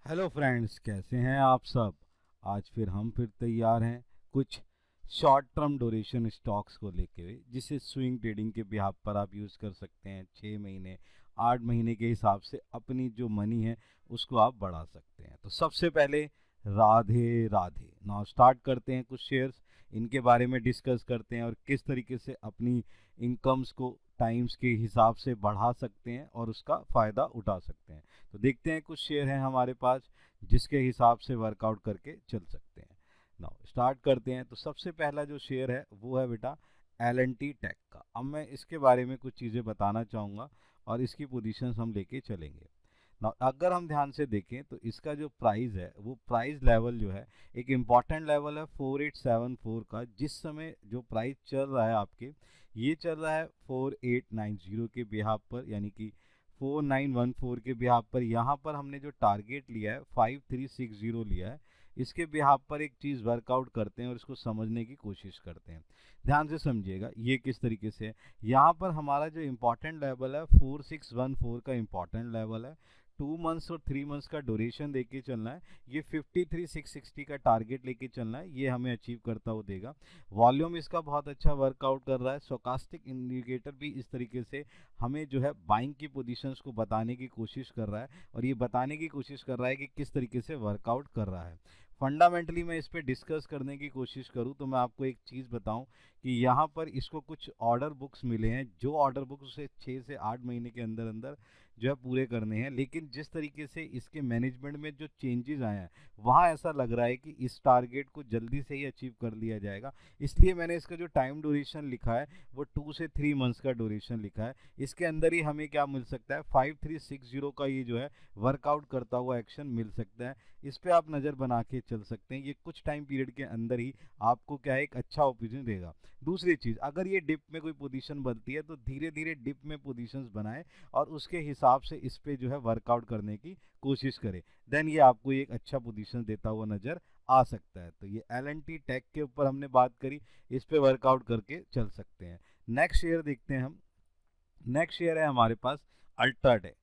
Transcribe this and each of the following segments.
Hello friends, कैसे हैं आप सब। आज हम फिर तैयार हैं कुछ शॉर्ट टर्म ड्यूरेशन स्टॉक्स को लेके, जिसे स्विंग ट्रेडिंग के बिहाफ पर आप यूज़ कर सकते हैं। 6 महीने 8 महीने के हिसाब से अपनी जो मनी है उसको आप बढ़ा सकते हैं। तो सबसे पहले राधे राधे। नाउ स्टार्ट करते हैं कुछ शेयर्स, इनके बारे में डिस्कस करते हैं और किस तरीके से अपनी इनकम्स को टाइम्स के हिसाब से बढ़ा सकते हैं और उसका फ़ायदा उठा सकते हैं। तो देखते हैं कुछ शेयर हैं हमारे पास जिसके हिसाब से वर्कआउट करके चल सकते हैं। नाउ स्टार्ट करते हैं। तो सबसे पहला जो शेयर है वो है बेटा L&T टेक का। अब मैं इसके बारे में कुछ चीज़ें बताना चाहूँगा और इसकी पोजीशंस हम लेके चलेंगे। ना अगर हम ध्यान से देखें तो इसका जो प्राइस है वो प्राइस लेवल जो है एक इम्पॉर्टेंट लेवल है 4874 का। जिस समय जो प्राइस चल रहा है आपके, ये चल रहा है 4890 के बिहाफ पर, यानी कि 4914 के बिहाफ पर। यहाँ पर हमने जो टारगेट लिया है 5360 लिया है। इसके बिहाफ पर एक चीज़ वर्कआउट करते हैं और इसको समझने की कोशिश करते हैं। ध्यान से समझिएगा ये किस तरीके से है। यहाँ पर हमारा जो इम्पोर्टेंट लेवल है 4614 का इम्पोर्टेंट लेवल है। 2 मंथ्स और 3 मंथ्स का ड्यूरेशन देके चलना है। ये 53660 का टारगेट लेके चलना है, ये हमें अचीव करता हुआ देगा। वॉल्यूम इसका बहुत अच्छा वर्कआउट कर रहा है। स्टोकास्टिक इंडिकेटर भी इस तरीके से हमें जो है बाइंग की पोजीशंस को बताने की कोशिश कर रहा है और ये बताने की कोशिश कर रहा है कि किस तरीके से वर्कआउट कर रहा है। फंडामेंटली मैं इस पर डिस्कस करने की कोशिश करूं तो मैं आपको एक चीज़ बताऊं कि यहाँ पर इसको कुछ ऑर्डर बुक्स मिले हैं, जो ऑर्डर बुक्स उसे 6 से 8 महीने के अंदर अंदर जो है पूरे करने हैं। लेकिन जिस तरीके से इसके मैनेजमेंट में जो चेंजेस आए हैं वहाँ ऐसा लग रहा है कि इस टारगेट को जल्दी से ही अचीव कर लिया जाएगा। इसलिए मैंने इसका जो टाइम ड्यूरेशन लिखा है वो 2 से 3 मंथ्स का ड्यूरेशन लिखा है। इसके अंदर ही हमें क्या मिल सकता है, 5360 का ये जो है वर्कआउट करता हुआ एक्शन मिल सकता है। इस पर आप नज़र बना के चल सकते हैं। ये कुछ टाइम पीरियड के अंदर ही आपको क्या है, एक अच्छा ओपिनियन देगा। दूसरी चीज़, अगर ये डिप में कोई पोजीशन बनती है तो धीरे धीरे डिप में पोजीशंस बनाए और उसके हिसाब से इस पे जो है वर्कआउट करने की कोशिश करें। देन ये आपको एक अच्छा पोजीशन देता हुआ नज़र आ सकता है। तो ये L&T टेक के ऊपर हमने बात करी, इस पे वर्कआउट करके चल सकते हैं। नेक्स्ट शेयर देखते हैं हम। नेक्स्ट शेयर है हमारे पास अल्ट्राटेक,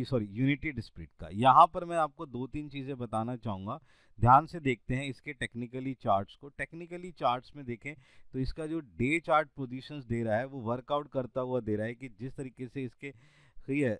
सॉरी यूनिटी डिस्प्रिट का। यहाँ पर मैं आपको 2-3 चीज़ें बताना चाहूँगा। ध्यान से देखते हैं इसके टेक्निकली चार्ट्स को। टेक्निकली चार्ट्स में देखें तो इसका जो डे चार्ट पोजीशंस दे रहा है वो वर्कआउट करता हुआ दे रहा है कि जिस तरीके से इसके सही है,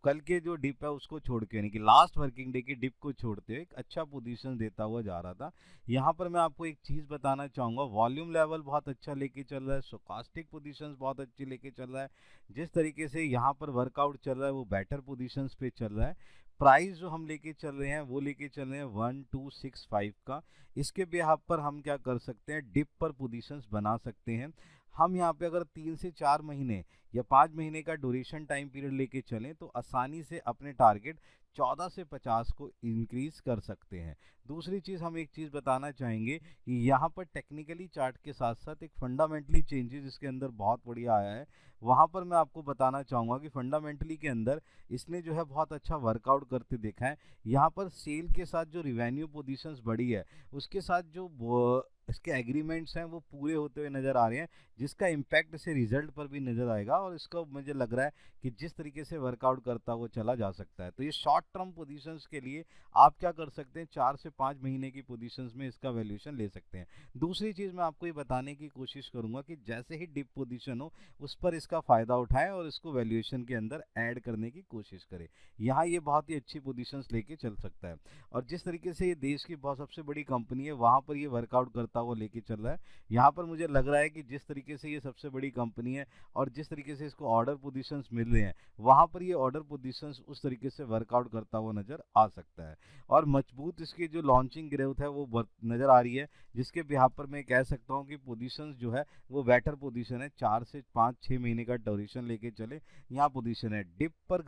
कल के जो डिप है उसको छोड़ के, यानी कि लास्ट वर्किंग डे की डिप को छोड़ते हुए एक अच्छा पोजीशन देता हुआ जा रहा था। यहाँ पर मैं आपको एक चीज़ बताना चाहूँगा, वॉल्यूम लेवल बहुत अच्छा लेके चल रहा है, स्टोकास्टिक पोजीशंस बहुत अच्छी लेके चल रहा है। जिस तरीके से यहाँ पर वर्कआउट चल रहा है वो बेटर पोजीशंस पे चल रहा है। प्राइस जो हम लेके चल रहे हैं वो लेके चल रहे हैं 1265 का। इसके बिहाफ पर हम क्या कर सकते हैं, डिप पर पोजीशंस बना सकते हैं। हम यहाँ पे अगर 3 से 4 महीने या 5 महीने का ड्यूरेशन टाइम पीरियड लेके चलें तो आसानी से अपने टारगेट 14 से 50 को इंक्रीज कर सकते हैं। दूसरी चीज़, हम एक चीज़ बताना चाहेंगे कि यहाँ पर टेक्निकली चार्ट के साथ साथ एक फंडामेंटली चेंजेस इसके अंदर बहुत बढ़िया आया है। वहाँ पर मैं आपको बताना चाहूँगा कि फंडामेंटली के अंदर इसने जो है बहुत अच्छा वर्कआउट करते देखा है। यहाँ पर सेल के साथ जो रिवेन्यू पोजीशंस बढ़ी है उसके साथ जो इसके एग्रीमेंट्स हैं वो पूरे होते हुए नज़र आ रहे हैं, जिसका इम्पैक्ट इसे रिजल्ट पर भी नज़र आएगा। और इसको मुझे लग रहा है कि जिस तरीके से वर्कआउट करता वो चला जा सकता है। तो ये शॉर्ट टर्म पोजीशंस के लिए आप क्या कर सकते हैं, 4 से 5 महीने की पोजीशंस में इसका वैल्यूएशन ले सकते हैं। दूसरी चीज़ मैं आपको ये बताने की कोशिश करूंगा कि जैसे ही डिप पोजीशन हो उस पर इसका फ़ायदा उठाएं और इसको वैल्यूएशन के अंदर ऐड करने की कोशिश करें। यहाँ ये बहुत ही अच्छी पोजीशंस लेके चल सकता है। और जिस तरीके से ये देश की बहुत सबसे बड़ी कंपनी है वहाँ पर ये वर्कआउट करता हुआ लेके चल रहा है। यहाँ पर मुझे लग रहा है कि जिस तरीके से ये सबसे बड़ी कंपनी है और जिस तरीके से इसको ऑर्डर पोजीशंस मिल रहे हैं वहाँ पर ये ऑर्डर पोजीशंस उस तरीके से वर्कआउट करता हुआ नज़र आ सकता है। और मजबूत इसकी जो लॉन्चिंग ग्रोथ है वो नज़र आ रही है, जिसके बिहाफ पर मैं कह सकता हूँ कि पोजीशंस जो है वो बेटर पोजीशन है। 4 से 5-6 महीने का ड्यूरेशन लेके चले, यहाँ पोजीशन है। डिप पर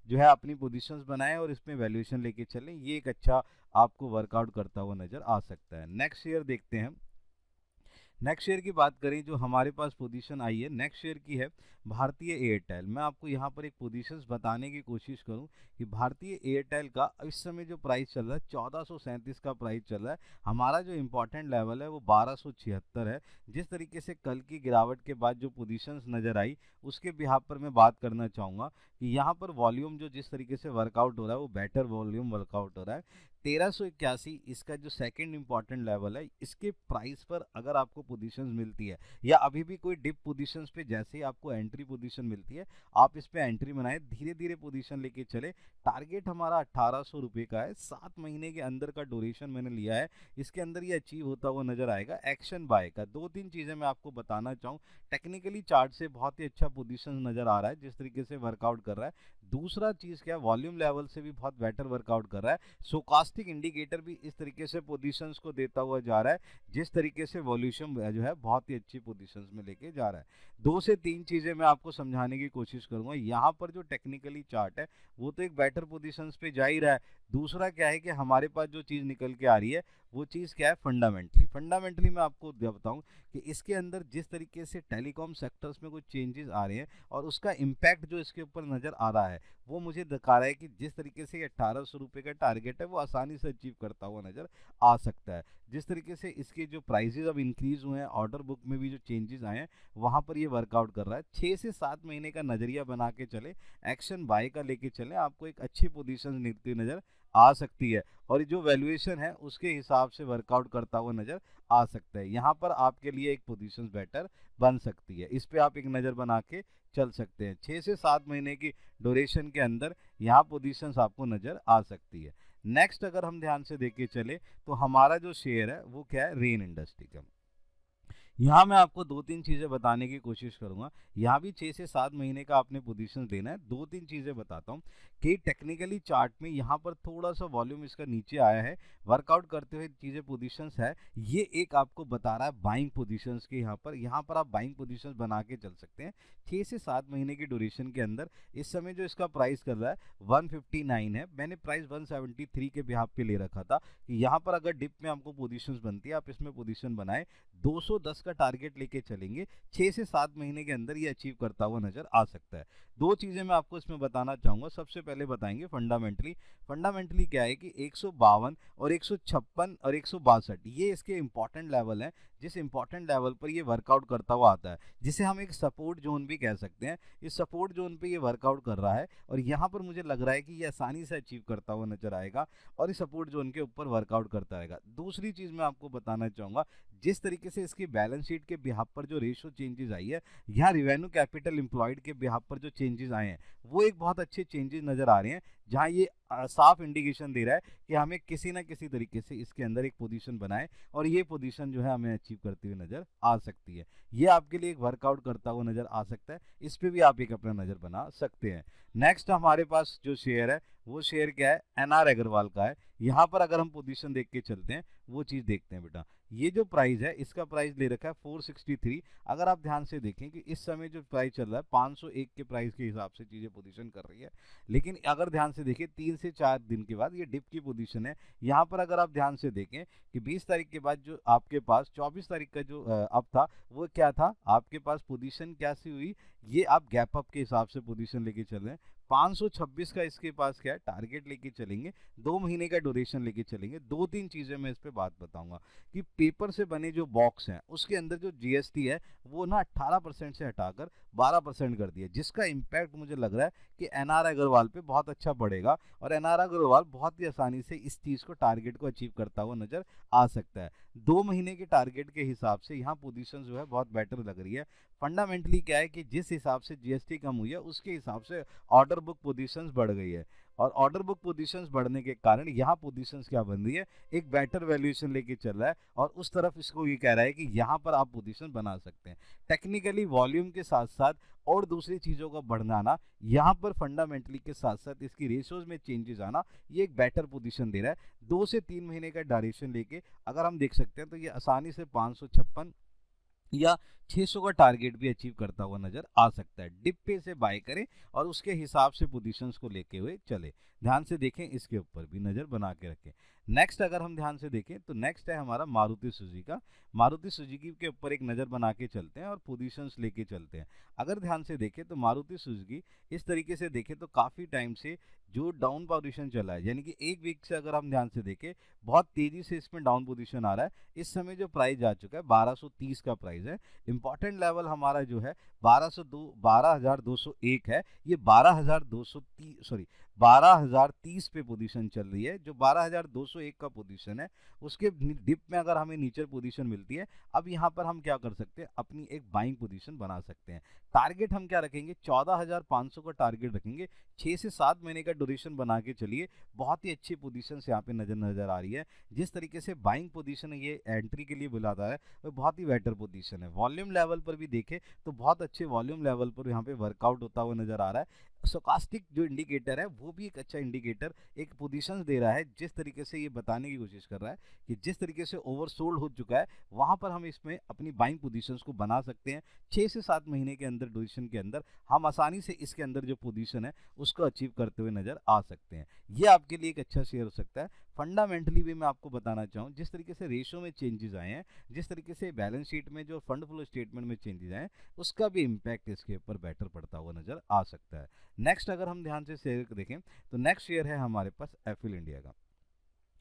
जो है अपनी पोजीशंस बनाएं और इसमें वैल्यूएशन लेके चलें, ये एक अच्छा आपको वर्कआउट करता हुआ नज़र आ सकता है। नेक्स्ट शेयर देखते हैं। नेक्स्ट शेयर की बात करें, जो हमारे पास पोजीशन आई है नेक्स्ट शेयर की है भारतीय एयरटेल। मैं आपको यहाँ पर एक पोजीशंस बताने की कोशिश करूँ कि भारतीय एयरटेल का इस समय जो प्राइस चल रहा है 1437 का प्राइस चल रहा है। हमारा जो इम्पोर्टेंट लेवल है वो 1276 है। जिस तरीके से कल की गिरावट के बाद जो पोजीशंस नज़र आई उसके बिहाफ पर मैं बात करना चाहूँगा कि यहाँ पर वॉल्यूम जो जिस तरीके से वर्कआउट हो रहा है वो बेटर वॉल्यूम वर्कआउट हो रहा है। 1381 इसका जो सेकंड इंपॉर्टेंट लेवल है, इसके प्राइस पर अगर आपको पोजीशंस मिलती है या अभी भी कोई डिप पोजीशंस पे जैसे ही आपको एंट्री पोजीशन मिलती है आप इस पे एंट्री बनाए, धीरे धीरे पोजीशन लेके चले। टारगेट हमारा 1800 रुपये का है, 7 महीने के अंदर का ड्यूरेशन मैंने लिया है, इसके अंदर ये अचीव होता हुआ नजर आएगा। एक्शन बाय का दो तीन चीज़ें मैं आपको बताना चाहूँ। टेक्निकली चार्ट से बहुत ही अच्छा पोजीशन नजर आ रहा है जिस तरीके से वर्कआउट कर रहा है। दूसरा चीज़ क्या, वॉल्यूम लेवल से भी बहुत बेटर वर्कआउट कर रहा है। सोकास्टिक इंडिकेटर भी इस तरीके से पोजीशंस को देता हुआ जा रहा है जिस तरीके से वॉल्यूशन जो है बहुत ही अच्छी पोजीशंस में लेके जा रहा है। दो से तीन चीज़ें मैं आपको समझाने की कोशिश करूंगा। यहाँ पर जो टेक्निकली चार्ट है वो तो एक बेटर पोजीशंस पे जा ही रहा है। दूसरा क्या है कि हमारे पास जो चीज़ निकल के आ रही है वो चीज़ क्या है, फंडामेंटली। फंडामेंटली मैं आपको बताऊं कि इसके अंदर जिस तरीके से टेलीकॉम सेक्टर्स में कुछ चेंजेस आ रहे हैं और उसका इम्पैक्ट जो इसके ऊपर नज़र आ रहा है वो मुझे दिखा रहा है कि जिस तरीके से 1800 रुपये का टारगेट है वो आसानी से अचीव करता हुआ नज़र आ सकता है। जिस तरीके से इसके जो प्राइजेज अब इंक्रीज हुए हैं, ऑर्डर बुक में भी जो चेंजेस आए हैं वहाँ पर ये वर्कआउट कर रहा है। 6 से 7 महीने का नज़रिया बना के चले, एक्शन बाय का लेके चले, आपको एक अच्छी पोजीशन मिलती नज़र आ सकती है और जो वैल्यूएशन है उसके हिसाब से वर्कआउट करता हुआ नज़र आ सकता है। यहाँ पर आपके लिए एक पोजीशन बेटर बन सकती है, इस पे आप एक नज़र बना के चल सकते हैं। 6 से 7 महीने की ड्यूरेशन के अंदर यहाँ पोजीशंस आपको नज़र आ सकती है। नेक्स्ट अगर हम ध्यान से देखे चले तो हमारा जो शेयर है वो क्या है, रेन इंडस्ट्री का। यहाँ मैं आपको दो तीन चीज़ें बताने की कोशिश करूँगा। यहाँ भी 6 से 7 महीने का आपने पोजीशन देना है। दो तीन चीज़ें बताता हूँ कि टेक्निकली चार्ट में यहाँ पर थोड़ा सा वॉल्यूम इसका नीचे आया है, वर्कआउट करते हुए चीज़ें पोजीशंस है। ये एक आपको बता रहा है बाइंग पोजीशंस के, यहाँ पर आप बाइंग पोजीशंस बना के चल सकते हैं 6 से 7 महीने की ड्यूरेशन के अंदर। इस समय जो इसका प्राइस कर रहा है 159 है, मैंने प्राइस 173 के बिहाफ पे ले रखा था कि यहाँ पर अगर डिप में आपको पोजीशंस बनती है आप इसमें पोजीशन बनाए। 210 का टारगेट लेके चलेंगे, 6 से 7 महीने के अंदर ये अचीव करता हुआ नजर आ सकता है। दो चीज़ें मैं आपको इसमें बताना चाहूँगा। सबसे पहले बताएंगे फंडामेंटली। फंडामेंटली क्या है कि 152 और 156 और 162 ये इसके इंपॉर्टेंट लेवल हैं, जिस इंपॉर्टेंट लेवल पर ये वर्कआउट करता हुआ आता है, जिसे हम एक सपोर्ट जोन भी कह सकते हैं। इस सपोर्ट जोन पे ये वर्कआउट कर रहा है और यहाँ पर मुझे लग रहा है कि ये आसानी से अचीव करता हुआ नजर आएगा और इस सपोर्ट जोन के ऊपर वर्कआउट करता रहेगा। दूसरी चीज़ मैं आपको बताना चाहूँगा, जिस तरीके से इसकी बैलेंस शीट के बिहाफ पर जो रेशो चेंजेस आई है, यहाँ रिवेन्यू कैपिटल एम्प्लॉयड के बिहाफ पर जो चेंजेस आए हैं वो एक बहुत अच्छे चेंजेस नज़र आ रहे हैं, जहाँ ये साफ इंडिकेशन दे रहा है कि हमें किसी ना किसी तरीके से इसके अंदर एक पोजीशन बनाए और ये पोजीशन जो है हमें अचीव करते हुए नज़र आ सकती है। ये आपके लिए एक वर्कआउट करता हुआ नज़र आ सकता है, इस पर भी आप एक अपना नज़र बना सकते हैं। नेक्स्ट हमारे पास जो शेयर है वो शेयर क्या है, एनआर अग्रवाल का है। यहाँ पर अगर हम पोजीशन देख के चलते हैं वो चीज़ देखते हैं बेटा। ये जो प्राइस है इसका प्राइस ले रखा है 463। अगर आप ध्यान से देखें कि इस समय जो प्राइस चल रहा है 501 के प्राइस के हिसाब से चीज़ें पोजीशन कर रही है, लेकिन अगर ध्यान से देखें 3 से 4 दिन के बाद ये डिप की पोजीशन है। यहाँ पर अगर आप ध्यान से देखें कि 20 तारीख के बाद जो आपके पास 24 तारीख का जो अप था वो क्या था, आपके पास पोजीशन कैसी हुई, ये आप गैप अप के हिसाब से पोजीशन लेके चल रहे हैं। 526 का इसके पास क्या है टारगेट लेके चलेंगे, 2 महीने का ड्यूरेशन लेके चलेंगे। दो तीन चीज़ें मैं इस पे बात बताऊंगा कि पेपर से बने जो बॉक्स हैं उसके अंदर जो जीएसटी है वो ना 18% से हटाकर 12% कर दिया, जिसका इम्पैक्ट मुझे लग रहा है कि एनआर अग्रवाल पे बहुत अच्छा पड़ेगा और एनआर अग्रवाल बहुत ही आसानी से इस चीज़ को टारगेट को अचीव करता हुआ नजर आ सकता है। 2 महीने के टारगेट के हिसाब से यहाँ पोजीशन जो है बहुत बेटर लग रही है। फंडामेंटली क्या है कि जिस हिसाब से जीएसटी कम हुई है उसके हिसाब से ऑर्डर बुक पोजीशंस बढ़ गई है और ऑर्डर बुक पोजीशंस बढ़ने के कारण यहाँ पोजीशंस क्या बन रही है, एक बेटर वैल्यूएशन लेके चल रहा है और उस तरफ इसको ये कह रहा है कि यहाँ पर आप पोजीशन बना सकते हैं। टेक्निकली वॉल्यूम के साथ साथ और दूसरी चीज़ों का बढ़ना आना, यहाँ पर फंडामेंटली के साथ साथ इसकी रेशोज में चेंजेस आना, ये एक बेटर पोजीशन दे रहा है। 2 से 3 महीने का ड्यूरेशन लेके अगर हम देख सकते हैं तो ये आसानी से 556 या 600 का टारगेट भी अचीव करता हुआ नजर आ सकता है। डिप पे से बाय करें और उसके हिसाब से पोजीशंस को लेके हुए चले। ध्यान से देखें, इसके ऊपर भी नजर बना के रखें। नेक्स्ट अगर हम ध्यान से देखें तो नेक्स्ट है हमारा मारुति सुजुकी। मारुति सुजुकी के ऊपर एक नज़र बना के चलते हैं और पोजीशंस लेके चलते हैं। अगर ध्यान से देखें तो मारुति सुजुकी इस तरीके से देखें तो काफ़ी टाइम से जो डाउन पोजीशन चला है, यानी कि एक वीक से अगर हम ध्यान से देखें बहुत तेज़ी से इसमें डाउन पोजीशन आ रहा है। इस समय जो प्राइस जा चुका है 1230 का प्राइस है। इंपॉर्टेंट लेवल हमारा जो है 12,201 है। ये 12,030 पे पोजीशन चल रही है। जो 12,201 का पोजीशन है उसके डिप में अगर हमें नीचे पोजीशन मिलती है, अब यहाँ पर हम क्या कर सकते हैं, अपनी एक बाइंग पोजीशन बना सकते हैं। टारगेट हम क्या रखेंगे, 14,500 का टारगेट रखेंगे। 6 से 7 महीने का ड्यूरेशन बना के चलिए। बहुत ही अच्छी पोजीशन यहाँ पे नजर आ रही है। जिस तरीके से बाइंग पोजीशन ये एंट्री के लिए बुलाता है वो बहुत ही बेटर पोजीशन है। वॉल्यूम लेवल पर भी देखें तो बहुत अच्छे वॉल्यूम लेवल पर यहाँ पे वर्कआउट होता हुआ नजर आ रहा है। स्टोकास्टिक जो इंडिकेटर है वो भी एक अच्छा इंडिकेटर एक पोजीशंस दे रहा है। जिस तरीके से ये बताने की कोशिश कर रहा है कि जिस तरीके से ओवरसोल्ड हो चुका है वहां पर हम इसमें अपनी बाइंग पोजीशंस को बना सकते हैं। 6 से 7 महीने के अंदर ड्यूरेशन के अंदर हम आसानी से इसके अंदर जो पोजीशन है उसको अचीव करते हुए नजर आ सकते हैं। ये आपके लिए एक अच्छा शेयर हो सकता है। फंडामेंटली भी मैं आपको बताना चाहूँ, जिस तरीके से रेशो में चेंजेस आए हैं, जिस तरीके से बैलेंस शीट में जो फंड फ्लो स्टेटमेंट में चेंजेस आए हैं, उसका भी इम्पैक्ट इसके ऊपर बेटर पड़ता हुआ नजर आ सकता है। नेक्स्ट अगर हम ध्यान से शेयर देखें तो नेक्स्ट शेयर है हमारे पास एफिल इंडिया का।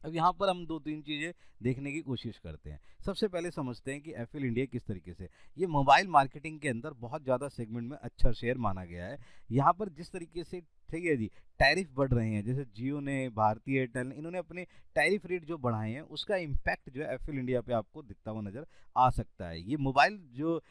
अब यहाँ पर हम 2-3 चीज़ें देखने की कोशिश करते हैं। सबसे पहले समझते हैं कि एफिल इंडिया किस तरीके से ये मोबाइल मार्केटिंग के अंदर बहुत ज़्यादा सेगमेंट में अच्छा शेयर माना गया है। यहाँ पर जिस तरीके से ठीक है जी टैरिफ बढ़ रहे हैं, जैसे जियो ने, भारती एयरटेल ने, इन्होंने अपने टैरिफ रेट जो बढ़ाए हैं उसका इम्पैक्ट जो है एफिल इंडिया पे आपको दिखता हुआ नजर आ सकता है। ये मोबाइल जो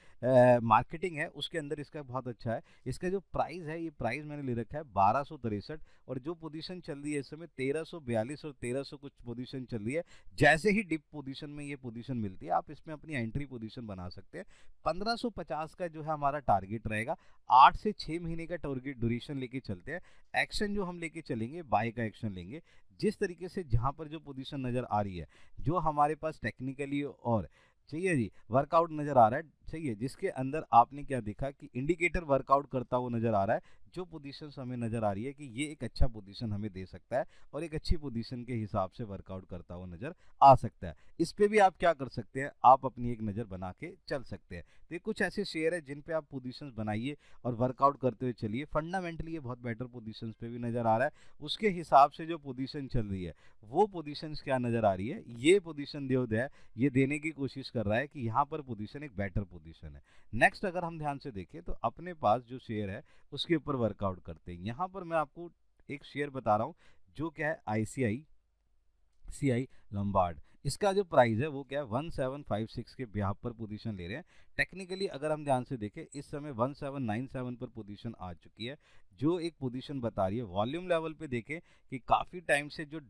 मार्केटिंग है उसके अंदर इसका बहुत अच्छा है। इसका जो प्राइस है, ये प्राइस मैंने ले रखा है 1263 और जो पोजीशन चल रही है इस समय 1342 और 1300 कुछ पोजीशन चल रही है। जैसे ही डिप पोजीशन में ये पोजीशन मिलती है आप इसमें अपनी एंट्री पोजीशन बना सकते हैं। 1550 का जो है हमारा टारगेट रहेगा। 8 से 6 महीने का टारगेट ड्यूरेशन लेके चलते हैं। एक्शन जो हम लेके चलेंगे बाय का एक्शन लेंगे। जिस तरीके से जहां पर जो पोजीशन नजर आ रही है, जो हमारे पास टेक्निकली और चाहिए जी वर्कआउट नजर आ रहा है, सही है, जिसके अंदर आपने क्या देखा कि इंडिकेटर वर्कआउट करता हुआ नजर आ रहा है। जो पोजीशन हमें नजर आ रही है कि ये एक अच्छा पोजीशन हमें दे सकता है और एक अच्छी पोजीशन के हिसाब से वर्कआउट करता हुआ नजर आ सकता है। इस पे भी आप क्या कर सकते हैं, आप अपनी एक नज़र बना के चल सकते हैं। तो ये कुछ ऐसे शेयर है जिन पे आप पोजीशंस बनाइए और वर्कआउट करते हुए चलिए। फंडामेंटली ये बहुत बेटर पोजीशंस पे भी नजर आ रहा है। उसके हिसाब से जो पोजीशन चल रही है वो पोजीशंस क्या नजर आ रही है, ये पोजीशन देवदय है, ये देने की कोशिश कर रहा है कि यहाँ पर पोजीशन एक बेटर पोजीशन है। नेक्स्ट अगर हम ध्यान से देखें तो अपने पास जो शेयर है उसके ऊपर वर्कआउट करते हैं। यहाँ पर मैं आपको एक शेयर बता रहा हूँ जो क्या है ICICI लंबार्ड। इसका जो प्राइस है वो क्या है 1756 के बिहाफ पर पोजीशन ले रहे हैं। टेक्निकली अगर हम ध्यान से देखें इस समय 1797 पर पोजीशन आ चुकी है, जो एक पोजीशन बता रही है। वॉल्यूम लेवल पे देखें कि काफ़ी टाइम से जो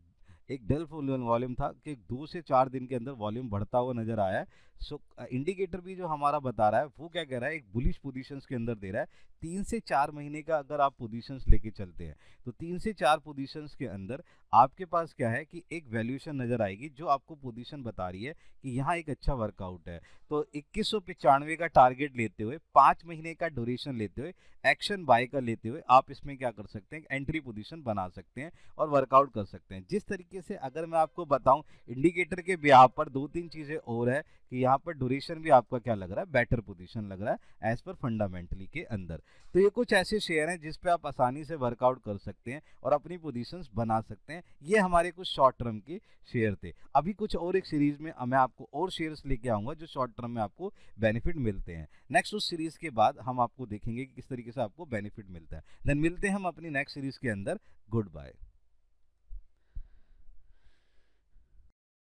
एक डल वॉल्यूम था कि 2 से 4 दिन के अंदर वॉल्यूम बढ़ता हुआ नजर आया है। सो इंडिकेटर भी जो हमारा बता रहा है वो क्या कह रहा है, एक बुलिश पोजीशंस के अंदर दे रहा है। 3 से 4 महीने का अगर आप पोजीशंस लेके चलते हैं तो 3 से 4 पोजीशंस के अंदर आपके पास क्या है कि एक वैल्यूएशन नजर आएगी जो आपको पोजीशन बता रही है कि यहाँ एक अच्छा वर्कआउट है। तो 2195 का टारगेट लेते हुए 5 महीने का ड्यूरेशन लेते हुए एक्शन बाय का लेते हुए आप इसमें क्या कर सकते हैं, एंट्री पोजीशन बना सकते हैं और वर्कआउट कर सकते हैं। जिस तरीके से अगर मैं आपको बताऊं इंडिकेटर के बिहार पर 2-3 चीजें और है कि यहाँ पर ड्यूरेशन भी आपका क्या लग रहा है, बेटर पोजीशन लग रहा है एज पर फंडामेंटली के अंदर। तो ये कुछ ऐसे शेयर हैं जिस पे आप आसानी से वर्कआउट कर सकते हैं और अपनी पोजीशंस बना सकते हैं। ये हमारे कुछ शॉर्ट टर्म के शेयर थे। अभी कुछ और एक सीरीज में मैं आपको और शेयर्स लेके आऊंगा जो शॉर्ट टर्म में आपको बेनिफिट मिलते हैं। नेक्स्ट उस सीरीज के बाद हम आपको देखेंगे कि किस तरीके से आपको बेनिफिट मिलता है। देन मिलते हैं हम अपनी नेक्स्ट सीरीज के अंदर। Good bye.